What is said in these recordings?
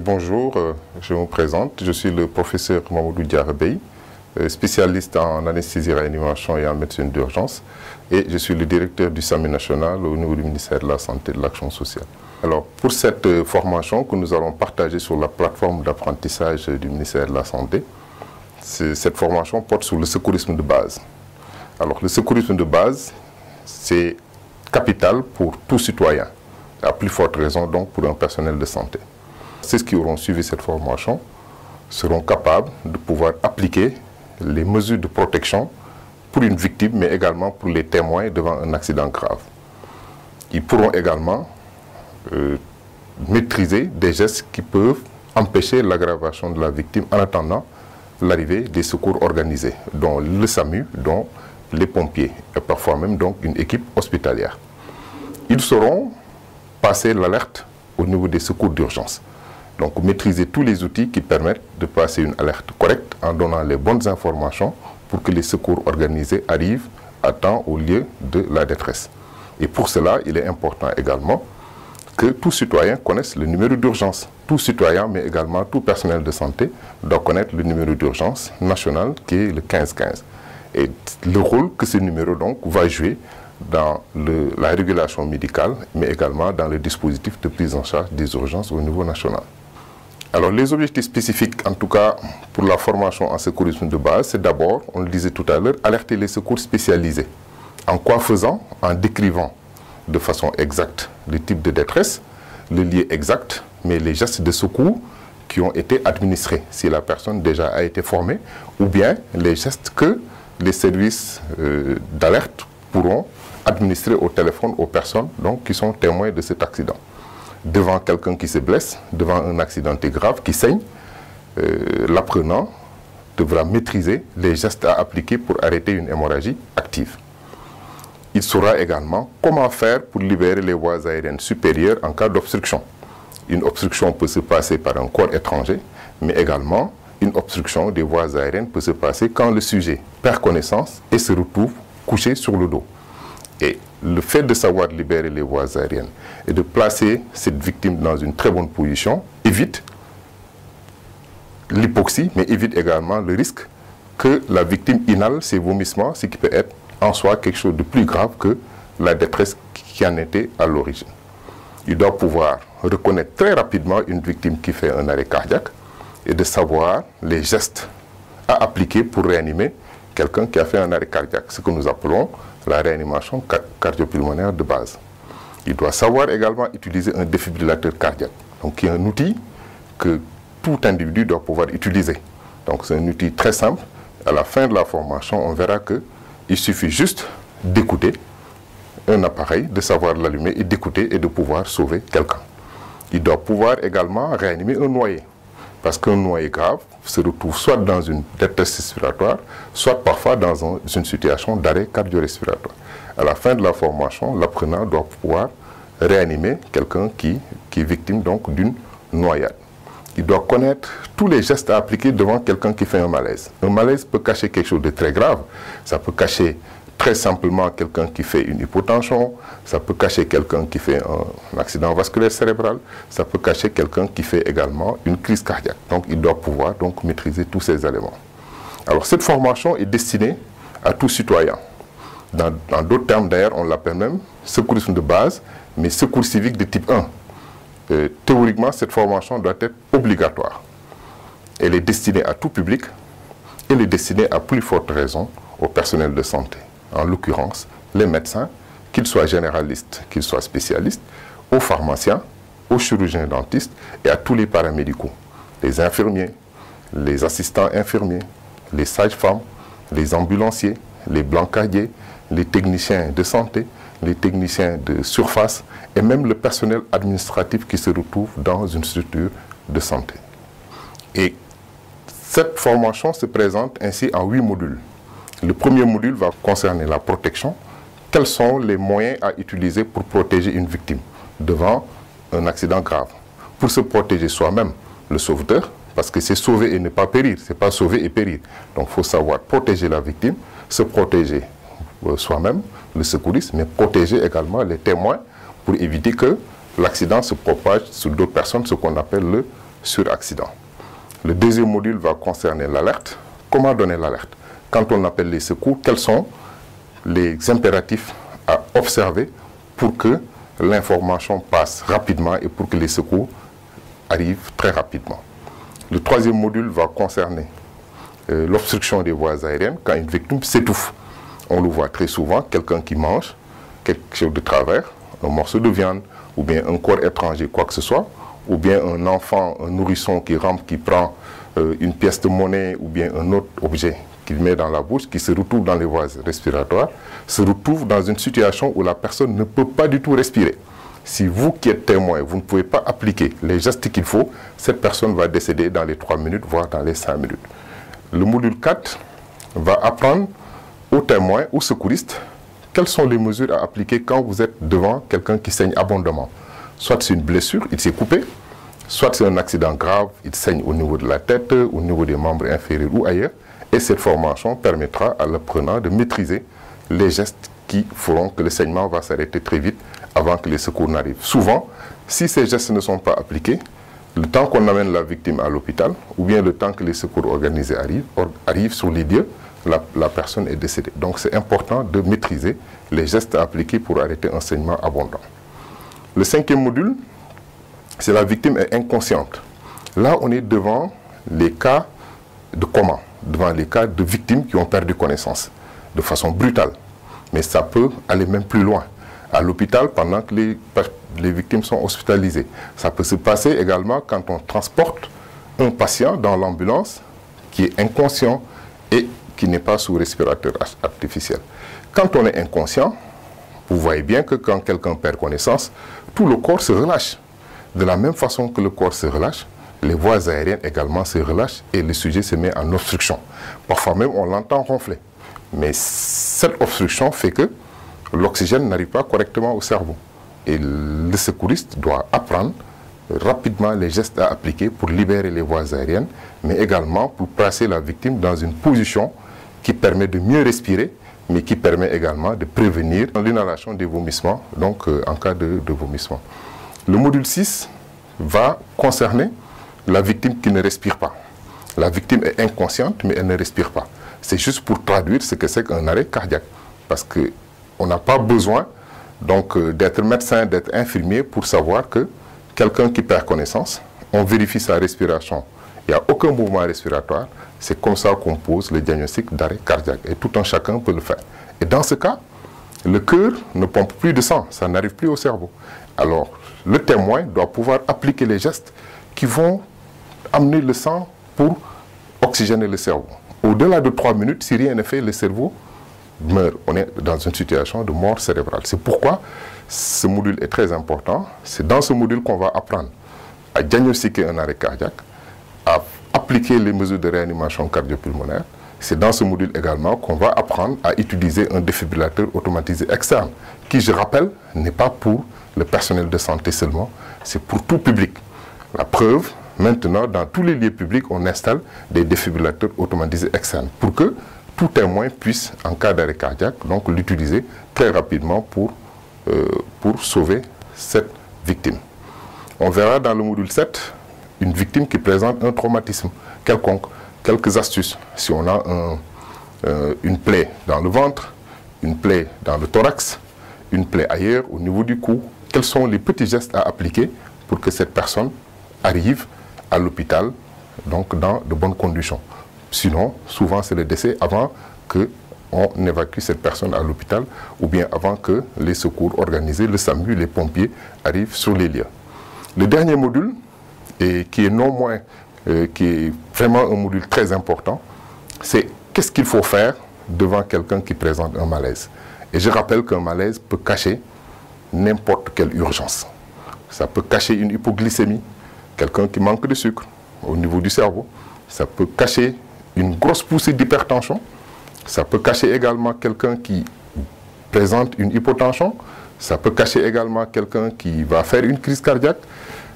bonjour, je me présente. Je suis le professeur Mamadou Diarabey, spécialiste en anesthésie-réanimation et en médecine d'urgence. Et je suis le directeur du SAMU national au niveau du ministère de la Santé et de l'Action sociale. Alors, pour cette formation que nous allons partager sur la plateforme d'apprentissage du ministère de la Santé, cette formation porte sur le secourisme de base. Alors, le secourisme de base, c'est capital pour tout citoyen, à plus forte raison donc pour un personnel de santé. Ceux qui auront suivi cette formation seront capables de pouvoir appliquer les mesures de protection pour une victime, mais également pour les témoins devant un accident grave. Ils pourront également maîtriser des gestes qui peuvent empêcher l'aggravation de la victime en attendant l'arrivée des secours organisés, dont le SAMU, dont les pompiers, et parfois même donc une équipe hospitalière. Ils sauront passer l'alerte au niveau des secours d'urgence. Donc maîtriser tous les outils qui permettent de passer une alerte correcte en donnant les bonnes informations pour que les secours organisés arrivent à temps au lieu de la détresse. Et pour cela, il est important également que tout citoyen connaisse le numéro d'urgence. Tout citoyen, mais également tout personnel de santé, doit connaître le numéro d'urgence national qui est le 1515. Et le rôle que ce numéro donc va jouer dans la régulation médicale, mais également dans le dispositif de prise en charge des urgences au niveau national. Alors les objectifs spécifiques, en tout cas pour la formation en secourisme de base, c'est d'abord, on le disait tout à l'heure, alerter les secours spécialisés. En quoi faisant? En décrivant de façon exacte le type de détresse, le lieu exact, mais les gestes de secours qui ont été administrés, si la personne déjà a été formée, ou bien les gestes que les services d'alerte pourront administrer au téléphone aux personnes donc, qui sont témoins de cet accident. Devant quelqu'un qui se blesse, devant un accidenté grave qui saigne, l'apprenant devra maîtriser les gestes à appliquer pour arrêter une hémorragie active. Il saura également comment faire pour libérer les voies aériennes supérieures en cas d'obstruction. Une obstruction peut se passer par un corps étranger, mais également une obstruction des voies aériennes peut se passer quand le sujet perd connaissance et se retrouve couché sur le dos. Et le fait de savoir libérer les voies aériennes et de placer cette victime dans une très bonne position évite l'hypoxie, mais évite également le risque que la victime inhale ses vomissements, ce qui peut être en soi quelque chose de plus grave que la détresse qui en était à l'origine. Il doit pouvoir reconnaître très rapidement une victime qui fait un arrêt cardiaque et de savoir les gestes à appliquer pour réanimer quelqu'un qui a fait un arrêt cardiaque, ce que nous appelons la réanimation cardiopulmonaire de base. Il doit savoir également utiliser un défibrillateur cardiaque, donc qui est un outil que tout individu doit pouvoir utiliser. Donc c'est un outil très simple. À la fin de la formation, on verra qu'il suffit juste d'écouter un appareil, de savoir l'allumer et d'écouter et de pouvoir sauver quelqu'un. Il doit pouvoir également réanimer un noyé. Parce qu'un noyé grave se retrouve soit dans une détresse respiratoire, soit parfois dans une situation d'arrêt cardio-respiratoire. À la fin de la formation, l'apprenant doit pouvoir réanimer quelqu'un qui est victime donc d'une noyade. Il doit connaître tous les gestes à appliquer devant quelqu'un qui fait un malaise. Un malaise peut cacher quelque chose de très grave. Ça peut cacher très simplement quelqu'un qui fait une hypotension, ça peut cacher quelqu'un qui fait un accident vasculaire cérébral, ça peut cacher quelqu'un qui fait également une crise cardiaque. Donc il doit pouvoir donc maîtriser tous ces éléments. Alors cette formation est destinée à tout citoyen. Dans d'autres termes d'ailleurs, on l'appelle même secourisme de base, mais secours civique de type 1. Théoriquement, cette formation doit être obligatoire. Elle est destinée à tout public, elle est destinée à plus forte raison au personnel de santé. En l'occurrence, les médecins, qu'ils soient généralistes, qu'ils soient spécialistes, aux pharmaciens, aux chirurgiens dentistes et à tous les paramédicaux, les infirmiers, les assistants infirmiers, les sages-femmes, les ambulanciers, les blancadiers, les techniciens de santé, les techniciens de surface et même le personnel administratif qui se retrouve dans une structure de santé. Et cette formation se présente ainsi en 8 modules. Le premier module va concerner la protection. Quels sont les moyens à utiliser pour protéger une victime devant un accident grave? Pour se protéger soi-même, le sauveteur, parce que c'est sauver et ne pas périr, c'est pas sauver et périr. Donc il faut savoir protéger la victime, se protéger soi-même, le secouriste, mais protéger également les témoins pour éviter que l'accident se propage sur d'autres personnes, ce qu'on appelle le sur accident. Le deuxième module va concerner l'alerte. Comment donner l'alerte? Quand on appelle les secours, quels sont les impératifs à observer pour que l'information passe rapidement et pour que les secours arrivent très rapidement. Le troisième module va concerner l'obstruction des voies aériennes quand une victime s'étouffe. On le voit très souvent, quelqu'un qui mange quelque chose de travers, un morceau de viande, ou bien un corps étranger, quoi que ce soit, ou bien un enfant, un nourrisson qui rampe, qui prend une pièce de monnaie, ou bien un autre objet qu'il met dans la bouche, qui se retrouve dans les voies respiratoires, se retrouve dans une situation où la personne ne peut pas du tout respirer. Si vous qui êtes témoin, vous ne pouvez pas appliquer les gestes qu'il faut, cette personne va décéder dans les 3 minutes, voire dans les 5 minutes. Le module 4 va apprendre aux témoins, aux secouristes, quelles sont les mesures à appliquer quand vous êtes devant quelqu'un qui saigne abondamment. Soit c'est une blessure, il s'est coupé, soit c'est un accident grave, il saigne au niveau de la tête, au niveau des membres inférieurs ou ailleurs. Et cette formation permettra à l'apprenant de maîtriser les gestes qui feront que le saignement va s'arrêter très vite avant que les secours n'arrivent. Souvent, si ces gestes ne sont pas appliqués, le temps qu'on amène la victime à l'hôpital, ou bien le temps que les secours organisés arrivent sur les lieux, la personne est décédée. Donc c'est important de maîtriser les gestes à appliquer pour arrêter un saignement abondant. Le cinquième module, c'est la victime est inconsciente. Là, on est devant les cas de coma, devant les cas de victimes qui ont perdu connaissance de façon brutale. Mais ça peut aller même plus loin. À l'hôpital, pendant que les victimes sont hospitalisées. Ça peut se passer également quand on transporte un patient dans l'ambulance qui est inconscient et qui n'est pas sous respirateur artificiel. Quand on est inconscient, vous voyez bien que quand quelqu'un perd connaissance, tout le corps se relâche. De la même façon que le corps se relâche, les voies aériennes également se relâchent et le sujet se met en obstruction. Parfois même, on l'entend ronfler. Mais cette obstruction fait que l'oxygène n'arrive pas correctement au cerveau. Et le secouriste doit apprendre rapidement les gestes à appliquer pour libérer les voies aériennes, mais également pour placer la victime dans une position qui permet de mieux respirer, mais qui permet également de prévenir l'inhalation des vomissements, donc en cas de vomissement. Le module 6 va concerner la victime qui ne respire pas. La victime est inconsciente, mais elle ne respire pas. C'est juste pour traduire ce que c'est qu'un arrêt cardiaque. Parce qu'on n'a pas besoin d'être médecin, d'être infirmier pour savoir que quelqu'un qui perd connaissance, on vérifie sa respiration. Il n'y a aucun mouvement respiratoire. C'est comme ça qu'on pose le diagnostic d'arrêt cardiaque. Et tout un chacun peut le faire. Et dans ce cas, le cœur ne pompe plus de sang. Ça n'arrive plus au cerveau. Alors, le témoin doit pouvoir appliquer les gestes qui vont amener le sang pour oxygéner le cerveau. Au-delà de 3 minutes, si rien n'est fait, le cerveau meurt. On est dans une situation de mort cérébrale. C'est pourquoi ce module est très important. C'est dans ce module qu'on va apprendre à diagnostiquer un arrêt cardiaque, à appliquer les mesures de réanimation cardio-pulmonaire. C'est dans ce module également qu'on va apprendre à utiliser un défibrillateur automatisé externe, qui, je rappelle, n'est pas pour le personnel de santé seulement, c'est pour tout public. La preuve, maintenant, dans tous les lieux publics, on installe des défibrillateurs automatisés externes pour que tout témoin puisse, en cas d'arrêt cardiaque, donc l'utiliser très rapidement pour sauver cette victime. On verra dans le module 7 une victime qui présente un traumatisme quelconque. Quelques astuces. Si on a une plaie dans le ventre, une plaie dans le thorax, une plaie ailleurs, au niveau du cou, quels sont les petits gestes à appliquer pour que cette personne arrive à l'hôpital donc dans de bonnes conditions. Sinon, souvent c'est le décès avant qu'on évacue cette personne à l'hôpital ou bien avant que les secours organisés, le SAMU, les pompiers arrivent sur les lieux. Le dernier module, et qui est non moins, qui est vraiment un module très important, c'est qu'est-ce qu'il faut faire devant quelqu'un qui présente un malaise. Et je rappelle qu'un malaise peut cacher n'importe quelle urgence. Ça peut cacher une hypoglycémie, quelqu'un qui manque de sucre au niveau du cerveau. Ça peut cacher une grosse poussée d'hypertension. Ça peut cacher également quelqu'un qui présente une hypotension. Ça peut cacher également quelqu'un qui va faire une crise cardiaque.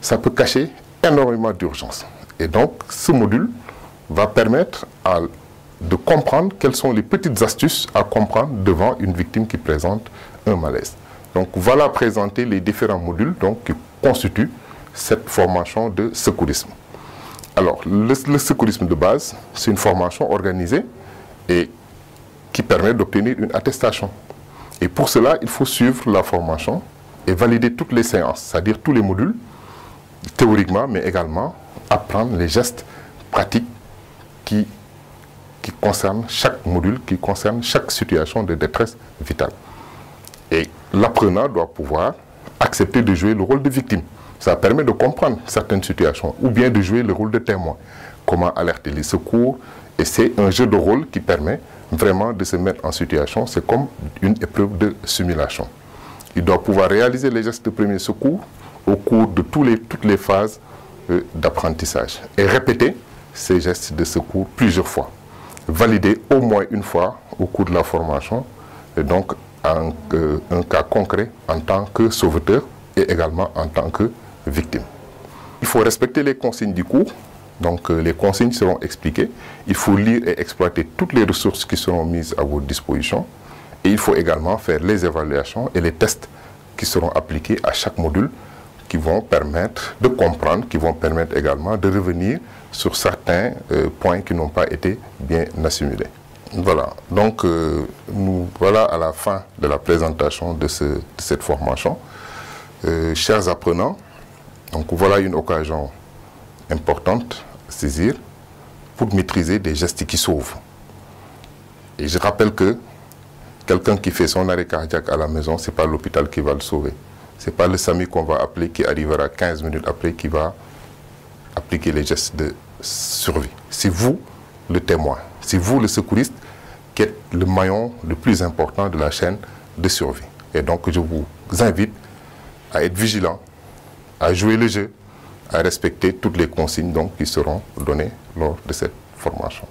Ça peut cacher énormément d'urgences. Et donc, ce module va permettre de comprendre quelles sont les petites astuces à comprendre devant une victime qui présente un malaise. Donc, voilà présenter les différents modules qui constituent cette formation de secourisme. Alors, le secourisme de base, c'est une formation organisée et qui permet d'obtenir une attestation. Et pour cela, il faut suivre la formation et valider toutes les séances, c'est-à-dire tous les modules, théoriquement, mais également apprendre les gestes pratiques qui concernent chaque module, qui concernent chaque situation de détresse vitale. Et l'apprenant doit pouvoir accepter de jouer le rôle de victime. Ça permet de comprendre certaines situations, ou bien de jouer le rôle de témoin. Comment alerter les secours. Et c'est un jeu de rôle qui permet vraiment de se mettre en situation. C'est comme une épreuve de simulation. Il doit pouvoir réaliser les gestes de premier secours au cours de toutes les phases d'apprentissage. Et répéter ces gestes de secours plusieurs fois. Valider au moins une fois au cours de la formation. Et donc, un cas concret en tant que sauveteur et également en tant que victime. Il faut respecter les consignes du cours, donc les consignes seront expliquées. Il faut lire et exploiter toutes les ressources qui seront mises à votre disposition. Et il faut également faire les évaluations et les tests qui seront appliqués à chaque module qui vont permettre de comprendre, qui vont permettre également de revenir sur certains points qui n'ont pas été bien assimilés. Voilà, donc nous voilà à la fin de la présentation de cette formation. Chers apprenants, donc voilà une occasion importante à saisir pour maîtriser des gestes qui sauvent. Et je rappelle que quelqu'un qui fait son arrêt cardiaque à la maison, ce n'est pas l'hôpital qui va le sauver. Ce n'est pas le SAMU qu'on va appeler qui arrivera 15 minutes après qui va appliquer les gestes de survie. C'est vous le témoin, c'est vous le secouriste qui êtes le maillon le plus important de la chaîne de survie. Et donc je vous invite à être vigilant, à jouer le jeu, à respecter toutes les consignes donc, qui seront données lors de cette formation.